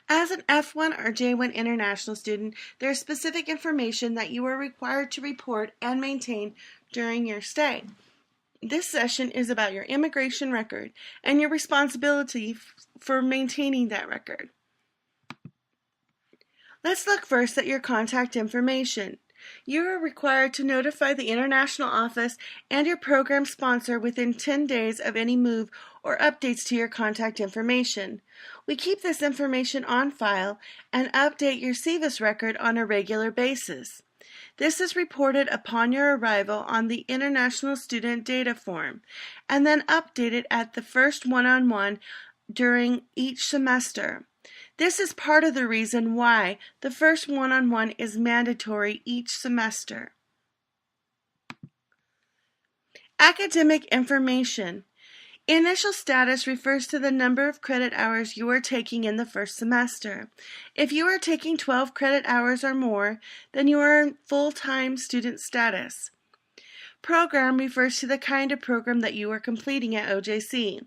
As an F1 or J1 international student, there is specific information that you are required to report and maintain during your stay. This session is about your immigration record and your responsibility for maintaining that record. Let's look first at your contact information. You are required to notify the international office and your program sponsor within 10 days of any move or updates to your contact information. We keep this information on file and update your SEVIS record on a regular basis. This is reported upon your arrival on the International Student Data Form and then updated at the first one-on-one during each semester. This is part of the reason why the first one-on-one is mandatory each semester. Academic information. Initial status refers to the number of credit hours you are taking in the first semester. If you are taking 12 credit hours or more, then you are in full-time student status. Program refers to the kind of program that you are completing at OJC.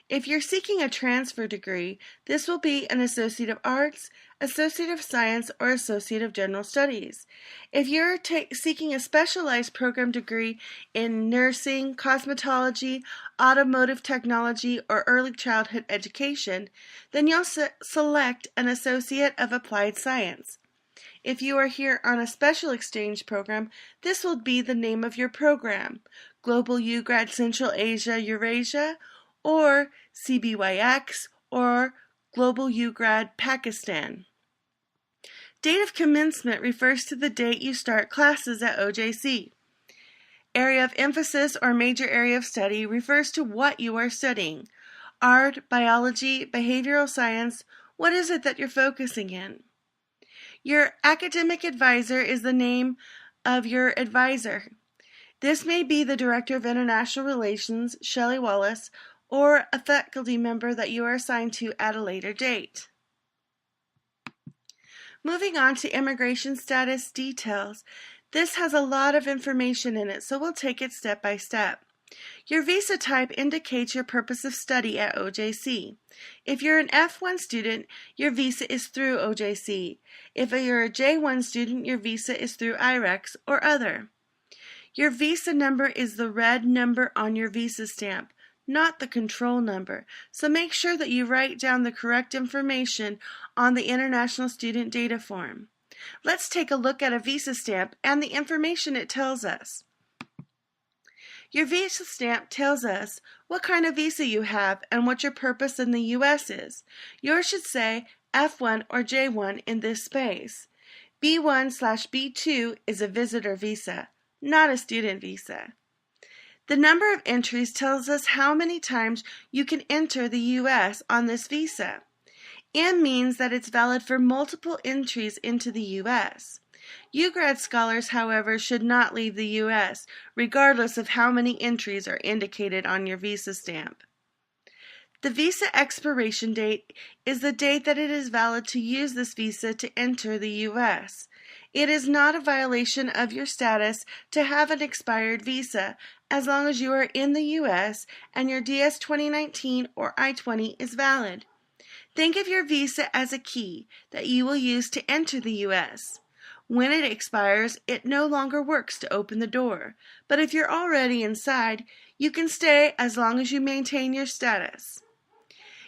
If you're seeking a transfer degree, this will be an Associate of Arts, Associate of Science, or Associate of General Studies. If you're seeking a specialized program degree in nursing, cosmetology, automotive technology, or early childhood education, then you'll select an Associate of Applied Science. If you are here on a special exchange program, this will be the name of your program, Global UGrad Central Asia Eurasia, or CBYX, or Global UGrad Pakistan. Date of commencement refers to the date you start classes at OJC. Area of emphasis or major area of study refers to what you are studying. Art, biology, behavioral science, what is it that you're focusing in? Your academic advisor is the name of your advisor. This may be the Director of International Relations, Shelley Wallace, or a faculty member that you are assigned to at a later date. Moving on to immigration status details. This has a lot of information in it, so we'll take it step by step. Your visa type indicates your purpose of study at OJC. If you're an F1 student, your visa is through OJC. If you're a J1 student, your visa is through IREX or other. Your visa number is the red number on your visa stamp, not the control number, so make sure that you write down the correct information on the International Student Data Form. Let's take a look at a visa stamp and the information it tells us. Your visa stamp tells us what kind of visa you have and what your purpose in the U.S. is. Yours should say F1 or J1 in this space. B1/B2 is a visitor visa, not a student visa. The number of entries tells us how many times you can enter the U.S. on this visa. M means that it's valid for multiple entries into the U.S. UGrad scholars, however, should not leave the U.S., regardless of how many entries are indicated on your visa stamp. The visa expiration date is the date that it is valid to use this visa to enter the U.S. It is not a violation of your status to have an expired visa as long as you are in the U.S. and your DS 2019 or I-20 is valid. Think of your visa as a key that you will use to enter the U.S. When it expires, it no longer works to open the door, but if you're already inside, you can stay as long as you maintain your status.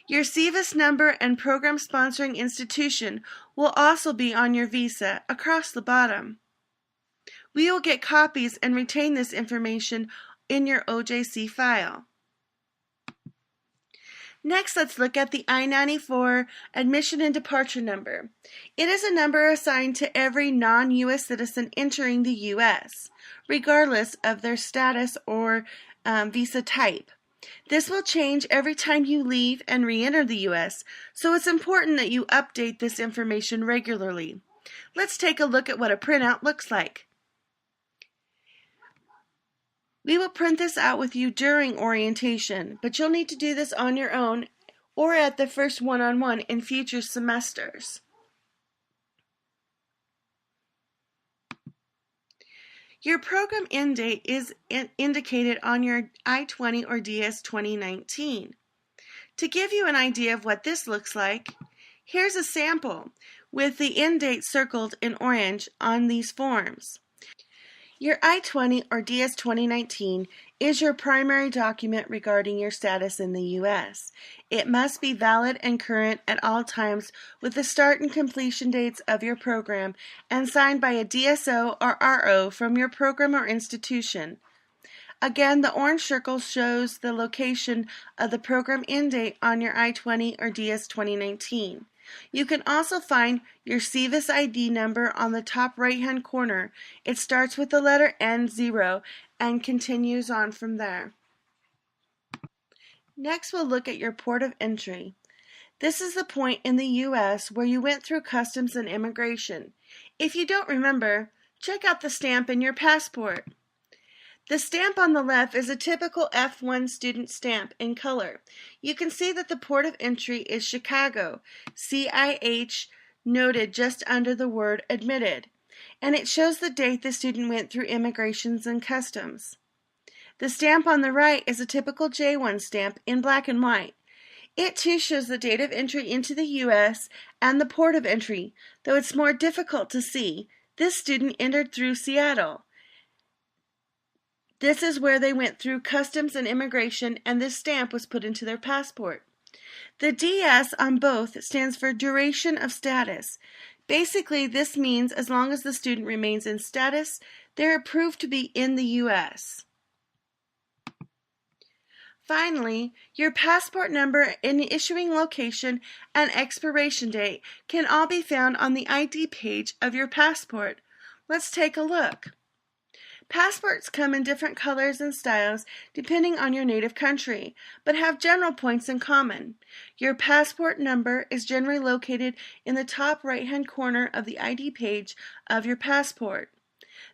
Your SEVIS number and program sponsoring institution will also be on your visa across the bottom. We will get copies and retain this information in your OJC file. Next, let's look at the I-94 admission and departure number. It is a number assigned to every non-U.S. citizen entering the U.S., regardless of their status or visa type. This will change every time you leave and re-enter the U.S., so it's important that you update this information regularly. Let's take a look at what a printout looks like. We will print this out with you during orientation, but you'll need to do this on your own or at the first one-on-one in future semesters. Your program end date is indicated on your I-20 or DS 2019. To give you an idea of what this looks like, Here's a sample with the end date circled in orange on these forms. Your I-20 or DS 2019 is your primary document regarding your status in the U.S. It must be valid and current at all times with the start and completion dates of your program and signed by a DSO or RO from your program or institution. Again, the orange circle shows the location of the program end date on your I-20 or DS 2019. You can also find your SEVIS ID number on the top right-hand corner. It starts with the letter N0 and continues on from there. Next, we'll look at your port of entry. This is the point in the U.S. where you went through customs and immigration. If you don't remember, check out the stamp in your passport. The stamp on the left is a typical F1 student stamp in color. You can see that the port of entry is Chicago, CIH, noted just under the word admitted, and it shows the date the student went through immigrations and customs. The stamp on the right is a typical J1 stamp in black and white. It too shows the date of entry into the U.S. and the port of entry, though it's more difficult to see. This student entered through Seattle. This is where they went through customs and immigration, and this stamp was put into their passport. The DS on both stands for duration of status. Basically, this means as long as the student remains in status, they're approved to be in the U.S. Finally, your passport number and issuing location and expiration date can all be found on the ID page of your passport. Let's take a look. Passports come in different colors and styles depending on your native country, but have general points in common. Your passport number is generally located in the top right-hand corner of the ID page of your passport.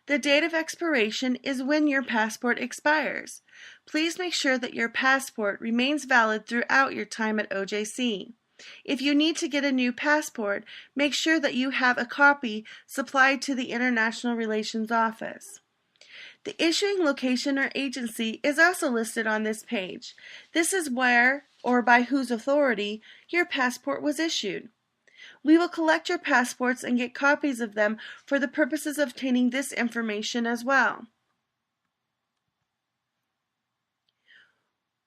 The date of expiration is when your passport expires. Please make sure that your passport remains valid throughout your time at OJC. If you need to get a new passport, make sure that you have a copy supplied to the International Relations Office. The issuing location or agency is also listed on this page. This is where, or by whose authority, your passport was issued. We will collect your passports and get copies of them for the purposes of obtaining this information as well.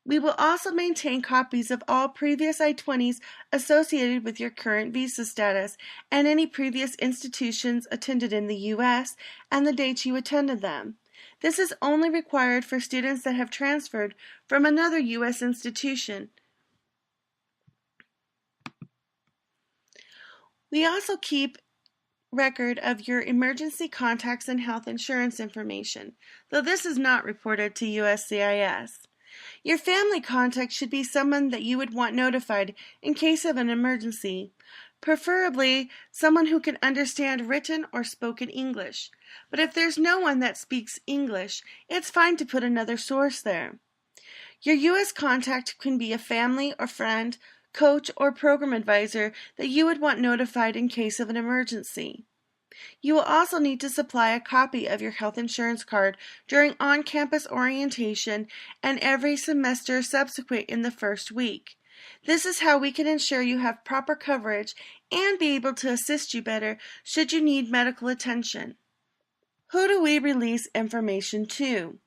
We will also maintain copies of all previous I-20s associated with your current visa status and any previous institutions attended in the U.S. and the dates you attended them. This is only required for students that have transferred from another U.S. institution. We also keep record of your emergency contacts and health insurance information, though this is not reported to USCIS. Your family contact should be someone that you would want notified in case of an emergency, preferably someone who can understand written or spoken English. But if there's no one that speaks English, it's fine to put another source there. Your U.S. contact can be a family or friend, coach, or program advisor that you would want notified in case of an emergency. You will also need to supply a copy of your health insurance card during on-campus orientation and every semester subsequent in the first week. This is how we can ensure you have proper coverage and be able to assist you better should you need medical attention. Who do we release information to?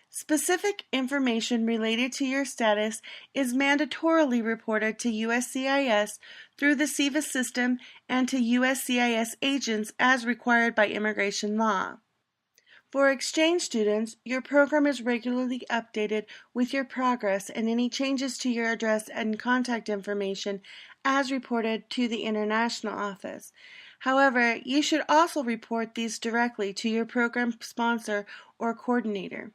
Specific information related to your status is mandatorily reported to USCIS through the SEVIS system and to USCIS agents as required by immigration law. For exchange students, your program is regularly updated with your progress and any changes to your address and contact information as reported to the International Office. However, you should also report these directly to your program sponsor or coordinator.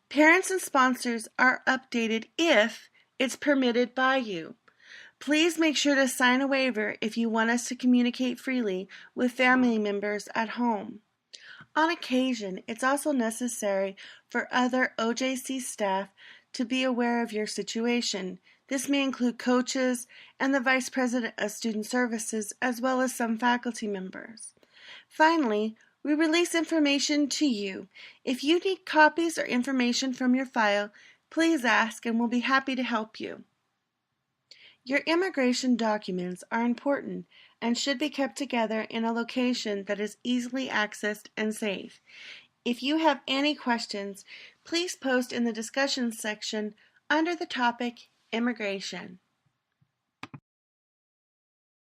Parents and sponsors are updated if it's permitted by you. Please make sure to sign a waiver if you want us to communicate freely with family members at home. On occasion, it's also necessary for other OJC staff to be aware of your situation. This may include coaches and the Vice President of Student Services, as well as some faculty members. Finally, we release information to you. If you need copies or information from your file, please ask and we'll be happy to help you. Your immigration documents are important and should be kept together in a location that is easily accessed and safe. If you have any questions, please post in the discussion section under the topic Immigration.